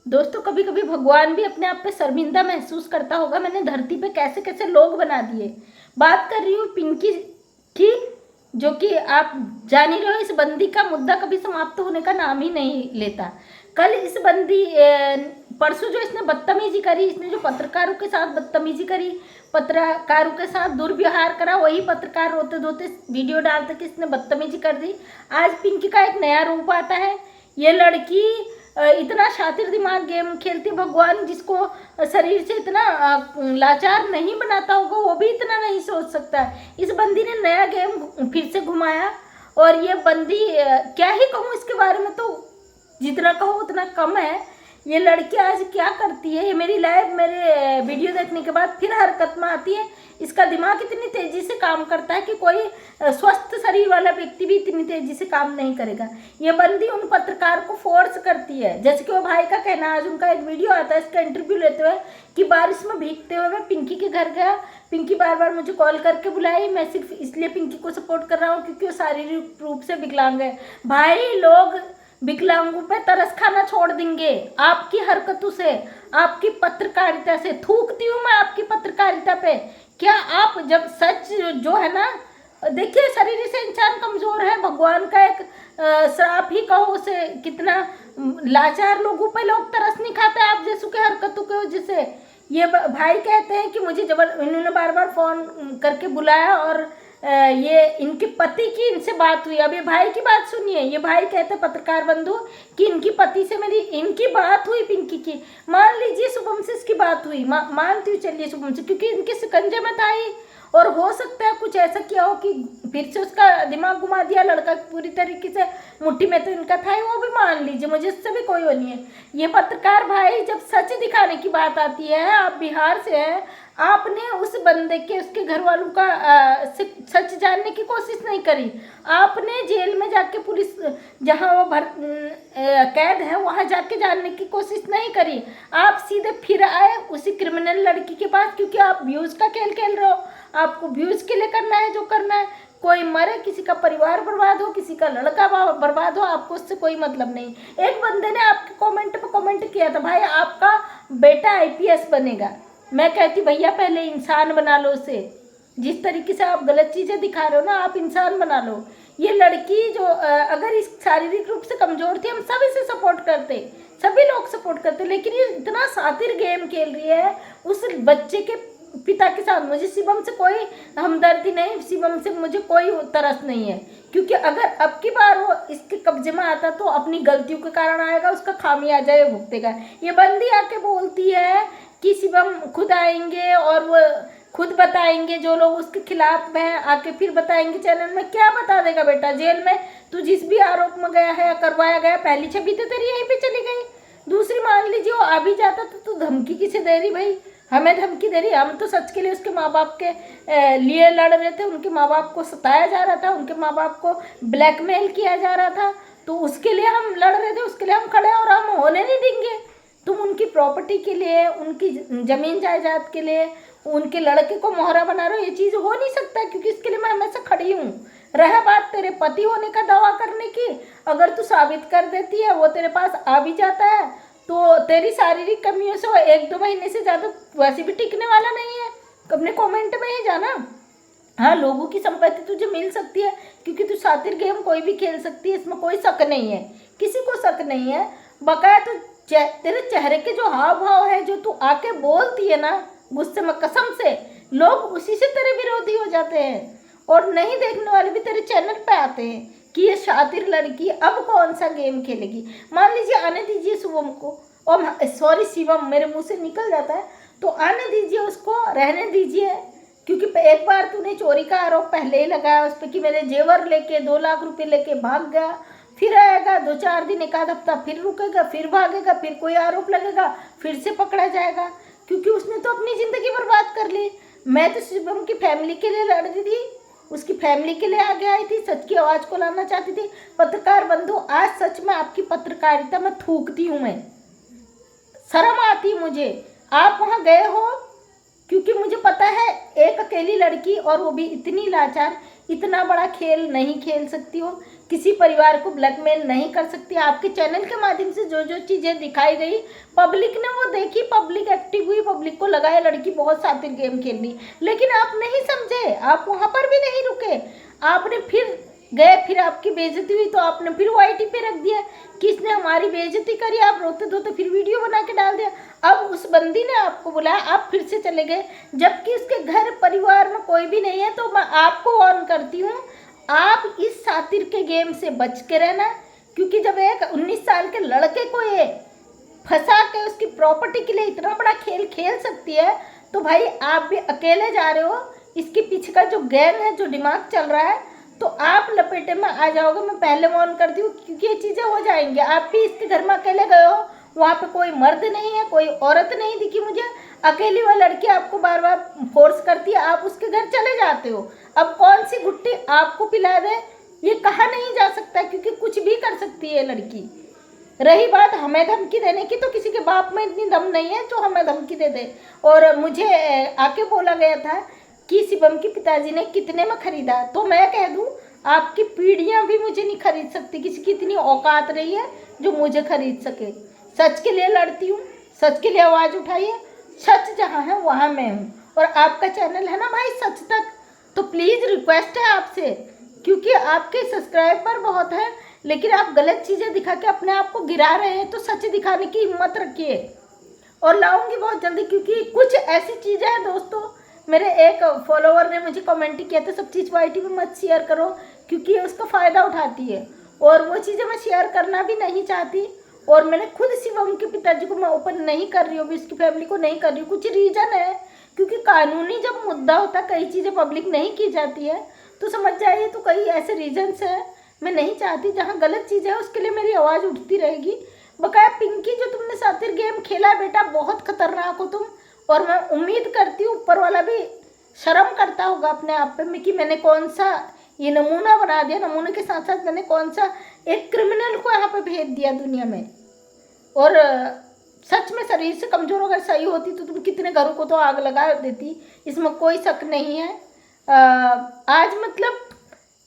दोस्तों कभी कभी भगवान भी अपने आप पे शर्मिंदा महसूस करता होगा, मैंने धरती पे कैसे कैसे लोग बना दिए। बात कर रही हूँ पिंकी की, जो कि आप जान ही रहे हो, इस बंदी का मुद्दा कभी समाप्त होने का नाम ही नहीं लेता। कल इस बंदी परसों जो इसने बदतमीजी करी, इसने जो पत्रकारों के साथ बदतमीजी करी, पत्रकारों के साथ दुर्व्यवहार करा, वही पत्रकार रोते धोते वीडियो डालते कि इसने बदतमीजी कर दी। आज पिंकी का एक नया रूप आता है। ये लड़की इतना शातिर दिमाग गेम खेलती, भगवान जिसको शरीर से इतना लाचार नहीं बनाता होगा वो भी इतना नहीं सोच सकता। इस बंदी ने नया गेम फिर से घुमाया। और ये बंदी क्या ही कहूँ इसके बारे में, तो जितना कहो उतना कम है। ये लड़की आज क्या करती है, ये मेरी लाइव मेरे वीडियो देखने के बाद फिर हरकत में आती है। इसका दिमाग इतनी तेजी से काम करता है कि कोई स्वस्थ शरीर वाला व्यक्ति भी इतनी तेजी से काम नहीं करेगा। ये बंदी उन पत्रकार को फोर्स करती है, जैसे कि वो भाई का कहना, आज उनका एक वीडियो आता है इसका इंटरव्यू लेते हुए कि बारिश में भीगते हुए मैं पिंकी के घर गया, पिंकी बार बार मुझे कॉल करके बुलाई, मैं सिर्फ इसलिए पिंकी को सपोर्ट कर रहा हूँ क्योंकि वो शारीरिक रूप से विकलांग है। भाई लोग विकलांगों पे तरस खाना छोड़ देंगे आपकी हरकतों से, आपकी पत्रकारिता से। थूकती हूँ मैं आपकी पत्रकारिता पे। क्या आप जब सच जो है ना, देखिए शरीर से इंसान कमजोर है, भगवान का एक श्राप ही कहो उसे, कितना लाचार लोगों पे लोग तरस नहीं खाते आप जैसों के हरकतों की वजह से। ये भाई कहते हैं कि मुझे इन्होंने बार बार फोन करके बुलाया और ये इनके पति की इनसे बात हुई। अब ये भाई की बात सुनिए, ये भाई कहते पत्रकार बंधु कि इनकी पति से मेरी इनकी बात हुई पिंकी की। मान लीजिए शुभम से इसकी बात हुई, मानती हूँ चलिए शुभम से, क्योंकि इनके शिकंजे में था ही। और हो सकता है कुछ ऐसा किया हो कि फिर से उसका दिमाग घुमा दिया, लड़का पूरी तरीके से मुट्ठी में तो इनका था ही, वो भी मान लीजिए, मुझे इससे भी कोई वो नहीं है। ये पत्रकार भाई जब सच दिखाने की बात आती है, आप बिहार से हैं, आपने उस बंदे के उसके घर वालों का सच जानने की कोशिश नहीं करी। आपने जेल में जाके पुलिस जहाँ वो कैद है वहाँ जाके जानने की कोशिश नहीं करी। आप सीधे फिर आए उसी क्रिमिनल लड़की के पास, क्योंकि आप व्यूज का खेल खेल रहे हो। आपको व्यूज के लिए करना है जो करना है, कोई मरे, किसी का परिवार बर्बाद हो, किसी का लड़का बर्बाद हो, आपको उससे कोई मतलब नहीं। एक बंदे ने आपके कमेंट पे कमेंट किया था, भाई आपका बेटा आईपीएस बनेगा। मैं कहती भैया पहले इंसान बना लो उसे। जिस तरीके से आप गलत चीज़ें दिखा रहे हो ना, आप इंसान बना लो। ये लड़की जो अगर इस शारीरिक रूप से कमज़ोर थी, हम सब इसे सपोर्ट करते, सभी लोग सपोर्ट करते, लेकिन ये इतना शातिर गेम खेल रही है उस बच्चे के पिता के साथ। मुझे शिवम से कोई हमदर्दी नहीं, शिवम से मुझे कोई तरस नहीं है, क्योंकि अगर अब की बार वो इसके कब्जे में आता तो अपनी गलतियों के कारण आएगा, उसका खामियाजा ये भुगतेगा। ये बंदी आके बोलती है कि शिवम खुद आएंगे और वो खुद बताएंगे, जो लोग उसके खिलाफ हैं आके फिर बताएंगे चैनल में। क्या बता देगा बेटा, जेल में तू जिस भी आरोप में गया है, करवाया गया, पहली छवि तो तेरी यहीं पे चली गई। दूसरी मान लीजिए वो आ भी जाता तो तू धमकी किसे दे रही भाई, हमें धमकी दे रही। हम तो सच के लिए उसके माँ बाप के लिए लड़ रहे थे, उनके माँ बाप को सताया जा रहा था, उनके माँ बाप को ब्लैकमेल किया जा रहा था, तो उसके लिए हम लड़ रहे थे, उसके लिए हम खड़े और हम होने नहीं देंगे। तुम उनकी प्रॉपर्टी के लिए, उनकी ज़मीन जायदाद के लिए उनके लड़के को मोहरा बना रहे हो, ये चीज़ हो नहीं सकता, क्योंकि इसके लिए मैं हमेशा खड़ी हूँ। रह बात तेरे पति होने का दावा करने की, अगर तू साबित कर देती है, वो तेरे पास आ भी जाता है, तो तेरी शारीरिक कमियों से वो 1-2 महीने से ज़्यादा वैसे भी टिकने वाला नहीं है। अपने कमेंट में ही जाना। हाँ, लोगों की संपत्ति तुझे मिल सकती है क्योंकि तू शातिर गेम कोई भी खेल सकती है, इसमें कोई शक नहीं है, किसी को शक नहीं है। बकाया तो तेरे चेहरे के जो हाव भाव है, जो तू आके बोलती है ना गुस्से में, कसम से लोग उसी से तेरे विरोधी हो जाते हैं, और नहीं देखने वाले भी तेरे चैनल पे आते हैं कि ये शातिर लड़की अब कौन सा गेम खेलेगी। मान लीजिए आने दीजिए शुभम को, और सॉरी शिवम, मेरे मुंह से निकल जाता है, तो आने दीजिए उसको, रहने दीजिए, क्योंकि एक बार तूने चोरी का आरोप पहले ही लगाया उस पर कि मेरे जेवर लेके 2 लाख रुपए लेके भाग गया, फिर आएगा 2-4 दिन, 1 आध हफ्ता, फिर रुकेगा, फिर भागेगा, फिर कोई आरोप लगेगा, फिर से पकड़ा जाएगा, क्योंकि उसने तो अपनी ज़िंदगी बर्बाद कर ली। मैं तो शिवम की फैमिली के लिए लड़ रही थी, उसकी फैमिली के लिए आगे आई थी, सच की आवाज़ को लाना चाहती थी। पत्रकार बंधु, आज सच में आपकी पत्रकारिता में थूकती हूँ, मैं शर्म आती मुझे। आप वहाँ गए हो क्योंकि मुझे पता है एक अकेली लड़की, और वो भी इतनी लाचार, इतना बड़ा खेल नहीं खेल सकती हो किसी परिवार को ब्लैकमेल नहीं कर सकती। आपके चैनल के माध्यम से जो जो चीज़ें दिखाई गई, पब्लिक ने वो देखी, पब्लिक एक्टिव हुई, पब्लिक को लगाया लड़की बहुत शातिर गेम खेल रही, लेकिन आप नहीं समझे, आप वहाँ पर भी नहीं रुके, आपने फिर गए, फिर आपकी बेइज्जती हुई तो आपने फिर वाईटी पे रख दिया, किसने हमारी बेइज्जती करी, आप रोते धोते फिर वीडियो बना के डाल दिया। अब उस बंदी ने आपको बुलाया, आप फिर से चले गए, जबकि उसके घर परिवार में कोई भी नहीं है। तो मैं आपको वार्न करती हूँ, आप इस शातिर के गेम से बच के रहना, क्योंकि जब एक 19 साल के लड़के को ये फंसा के उसकी प्रॉपर्टी के लिए इतना बड़ा खेल खेल सकती है, तो भाई आप भी अकेले जा रहे हो। इसके पीछे का जो गैंग है, जो दिमाग चल रहा है, तो आप लपेटे में आ जाओगे। मैं पहले वार्न करती हूँ, क्योंकि ये चीज़ें हो जाएंगी। आप भी इसके घर में अकेले गए हो, वहाँ पे कोई मर्द नहीं है, कोई औरत नहीं दिखी मुझे, अकेली वह लड़की आपको बार बार फोर्स करती है, आप उसके घर चले जाते हो। अब कौन सी गुट्टी आपको पिला दे ये कहा नहीं जा सकता, क्योंकि कुछ भी कर सकती है लड़की। रही बात हमें धमकी देने की, तो किसी के बाप में इतनी दम नहीं है जो हमें धमकी दे दे। और मुझे आके बोला गया था कि शिवम के पिताजी ने कितने में खरीदा, तो मैं कह दूं आपकी पीढ़ियां भी मुझे नहीं खरीद सकती, किसी की इतनी औकात नहीं है जो मुझे खरीद सके। सच के लिए लड़ती हूँ, सच के लिए आवाज़ उठाइए, सच जहाँ है वहाँ मैं हूँ। और आपका चैनल है ना भाई सच तक, तो प्लीज़ रिक्वेस्ट है आपसे, क्योंकि आपके सब्सक्राइबर बहुत हैं, लेकिन आप गलत चीज़ें दिखा के अपने आप को गिरा रहे हैं। तो सच दिखाने की हिम्मत रखिए, और लाऊंगी बहुत जल्दी, क्योंकि कुछ ऐसी चीज़ें हैं दोस्तों। मेरे एक फॉलोवर ने मुझे कमेंट किया था, सब चीज़ वाईटी में मत शेयर करो, क्योंकि उसका फ़ायदा उठाती है, और वो चीज़ें मैं शेयर करना भी नहीं चाहती। और मैंने खुद शिवम के पिताजी को मैं ओपन नहीं कर रही हूँ, भी उसकी फैमिली को नहीं कर रही हूँ। कुछ रीज़न है, क्योंकि कानूनी जब मुद्दा होता है, कई चीज़ें पब्लिक नहीं की जाती है, तो समझ जाइए। तो कई ऐसे रीजन्स हैं, मैं नहीं चाहती जहाँ गलत चीज़ है उसके लिए मेरी आवाज़ उठती रहेगी। बकाया पिंकी, जो तुमने शातिर गेम खेला है बेटा, बहुत खतरनाक हो तुम। और मैं उम्मीद करती हूँ ऊपर वाला भी शर्म करता होगा अपने आप पे कि मैंने कौन सा ये नमूना बना दिया, नमूने के साथ साथ मैंने कौन सा एक क्रिमिनल को यहाँ पे भेज दिया दुनिया में। और सच में शरीर से कमज़ोर अगर सही होती तो तुम कितने घरों को तो आग लगा देती, इसमें कोई शक नहीं है। आज मतलब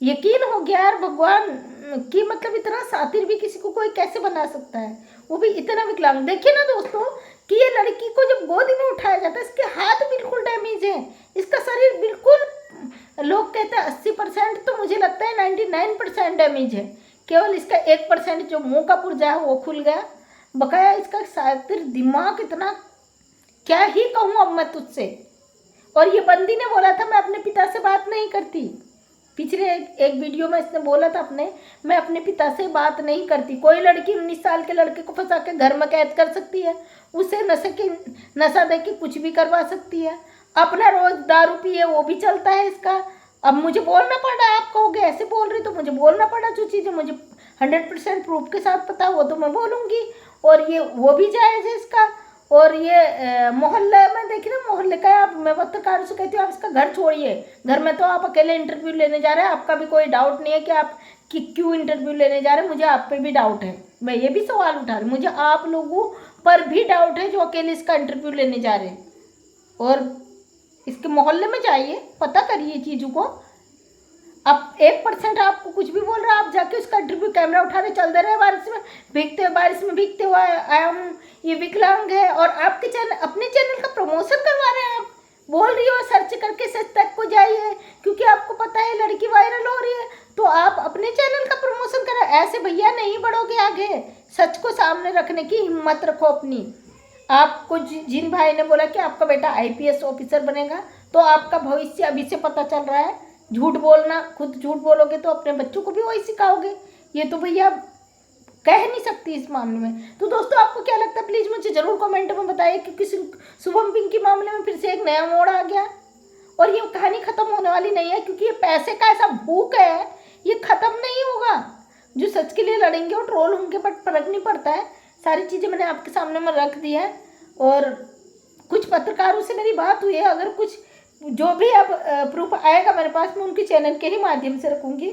यकीन हो गया यार भगवान कि मतलब इतना शातिर भी किसी को कोई कैसे बना सकता है, वो भी इतना विकलांग। देखिए ना दोस्तों कि ये लड़की को जब गोदी में उठाया जाता है, इसके हाथ बिल्कुल डैमेज है, इसका शरीर बिल्कुल, लोग कहते हैं 80%, तो मुझे लगता है 99% डैमेज है। केवल इसका 1% जो मुंह का पुर्जा है वो खुल गया। बकाया इसका शातिर दिमाग इतना, क्या ही कहूँ अब मैं तुझसे। और ये बंदी ने बोला था मैं अपने पिता से बात नहीं करती, पिछले एक वीडियो में इसने बोला था अपने, मैं अपने पिता से बात नहीं करती। कोई लड़की 19 साल के लड़के को फंसा के घर में कैद कर सकती है, उसे नशा दे के कुछ भी करवा सकती है, अपना रोज दारू पिए वो भी चलता है इसका। अब मुझे बोलना पड़ा, आप कहोगे ऐसे बोल रही, तो मुझे बोलना पड़ा, जो चीज़ें मुझे 100% प्रूफ के साथ पता वो तो मैं बोलूँगी, और ये वो भी जायज़ है इसका। और ये मोहल्ले में देखिए ना, मोहल्ले का आप, मैं पत्रकारों से कहती हूँ आप इसका घर छोड़िए, घर में तो आप अकेले इंटरव्यू लेने जा रहे हैं, आपका भी कोई डाउट नहीं है कि आप कि क्यों इंटरव्यू लेने जा रहे हैं। मुझे आप पे भी डाउट है, मैं ये भी सवाल उठा रही हूँ, मुझे आप लोगों पर भी डाउट है जो अकेले इसका इंटरव्यू लेने जा रहे हैं। और इसके मोहल्ले में जाइए, पता करिए चीज़ों को। अब 1% आपको कुछ भी बोल रहा है, आप जाके उसका इंटरव्यू कैमरा उठा रहे, चल दे रहे बारिश में भीगते, बारिश में भीगते हुए आया हूँ, ये विकलांग है, और आपके चैनल, अपने चैनल का प्रमोशन करवा रहे हैं। आप बोल रही हो सर्च करके सच तक को जाइए, क्योंकि आपको पता है लड़की वायरल हो रही है, तो आप अपने चैनल का प्रमोशन करें। ऐसे भैया नहीं बढ़ोगे आगे, सच को सामने रखने की हिम्मत रखो अपनी। आपको जिन भाई ने बोला कि आपका बेटा IPS ऑफिसर बनेगा, तो आपका भविष्य अभी से पता चल रहा है। झूठ बोलना, खुद झूठ बोलोगे तो अपने बच्चों को भी वही सिखाओगे, ये तो भैया कह नहीं सकती इस मामले में। तो दोस्तों आपको क्या लगता है प्लीज़ मुझे ज़रूर कमेंट में बताइए, क्योंकि शुभम पिंकी मामले में फिर से एक नया मोड़ आ गया, और ये कहानी ख़त्म होने वाली नहीं है, क्योंकि ये पैसे का ऐसा भूख है, ये ख़त्म नहीं होगा। जो सच के लिए लड़ेंगे वो ट्रोल होंगे, बट फर्क नहीं पड़ता है। सारी चीज़ें मैंने आपके सामने में रख दी है, और कुछ पत्रकारों से मेरी बात हुई है, अगर कुछ जो भी अब प्रूफ आएगा मेरे पास, मैं उनके चैनल के ही माध्यम से रखूँगी।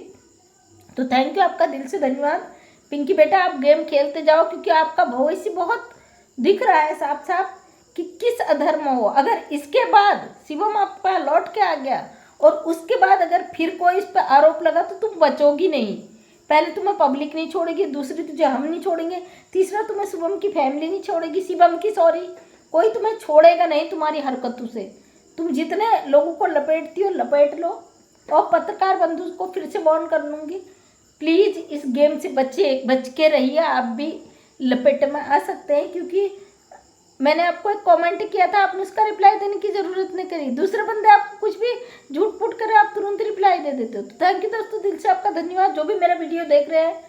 तो थैंक यू, आपका दिल से धन्यवाद। पिंकी बेटा आप गेम खेलते जाओ, क्योंकि आपका भविष्य बहुत दिख रहा है साफ साफ कि किस अधर्म हो। अगर इसके बाद शिवम आप पर लौट के आ गया, और उसके बाद अगर फिर कोई इस पर आरोप लगा, तो तुम बचोगी नहीं, पहले तुम्हें पब्लिक नहीं छोड़ेगी, दूसरी तुझे हम नहीं छोड़ेंगे, तीसरा तुम्हें शुभम की फैमिली नहीं छोड़ेगी, शिवम की सॉरी, कोई तुम्हें छोड़ेगा नहीं तुम्हारी हरकतों से। तुम जितने लोगों को लपेटती हो लपेट लो। और पत्रकार बंधु को फिर से वार्न कर लूँगी, प्लीज़ इस गेम से बच के रहिए। आप भी लपेट में आ सकते हैं, क्योंकि मैंने आपको एक कमेंट किया था, आपने उसका रिप्लाई देने की ज़रूरत नहीं करी। दूसरे बंदे आपको कुछ भी झूठ फूट करे आप तुरंत रिप्लाई दे देते हो। तो थैंक यू दोस्तों, दिल से आपका धन्यवाद। जो भी मेरा वीडियो देख रहे हैं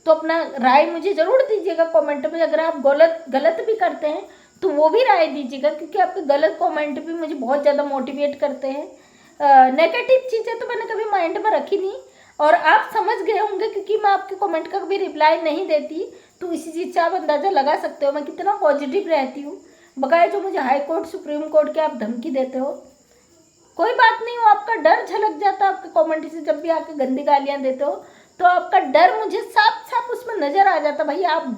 तो अपना राय मुझे ज़रूर दीजिएगा कमेंट में। अगर आप गलत भी करते हैं तो वो भी राय दीजिएगा, क्योंकि आपके गलत कमेंट भी मुझे बहुत ज़्यादा मोटिवेट करते हैं। नेगेटिव चीज़ें तो मैंने कभी माइंड में रखी नहीं, और आप समझ गए होंगे क्योंकि मैं आपके कमेंट का कभी रिप्लाई नहीं देती। तो इसी चीज़ से आप अंदाज़ा लगा सकते हो मैं कितना पॉजिटिव रहती हूँ। बकाया जो मुझे हाई कोर्ट सुप्रीम कोर्ट के आप धमकी देते हो, कोई बात नहीं हो, आपका डर झलक जाता है आपके कमेंट से। जब भी आके गंदी गालियाँ देते हो तो आपका डर मुझे साफ साफ उसमें नज़र आ जाता। भाई आप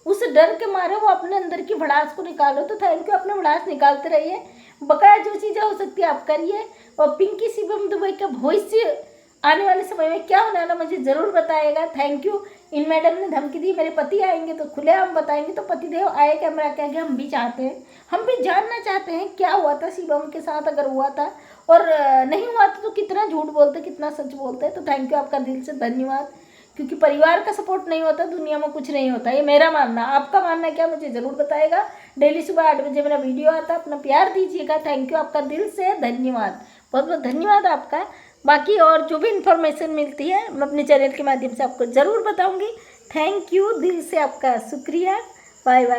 उस डर के मारे वो अपने अंदर की भड़ास को निकालो। तो थैंक यू, अपने भड़ास निकालते रहिए। बकाया जो चीज़ें हो सकती है आप करिए। और पिंकी शिवम दुबे का भविष्य आने वाले समय में क्या होने वाला मुझे ज़रूर बताइएगा। Thank you. इन मैडम ने धमकी दी मेरे पति आएंगे तो खुलेआम बताएंगे, तो पतिदेव आए कैमरा के आगे, हम भी चाहते हैं, हम भी जानना चाहते हैं क्या हुआ था शिवम के साथ, अगर हुआ था और नहीं हुआ था तो कितना झूठ बोलते कितना सच बोलते। तो थैंक यू, आपका दिल से धन्यवाद। क्योंकि परिवार का सपोर्ट नहीं होता दुनिया में कुछ नहीं होता, ये मेरा मानना। आपका मानना क्या मुझे ज़रूर बताएगा। डेली सुबह 8 बजे मेरा वीडियो आता है, अपना प्यार दीजिएगा। थैंक यू, आपका दिल से धन्यवाद, बहुत बहुत धन्यवाद आपका। बाकी और जो भी इन्फॉर्मेशन मिलती है मैं अपने चैनल के माध्यम से आपको ज़रूर बताऊंगी। थैंक यू, दिल से आपका शुक्रिया। Bye bye.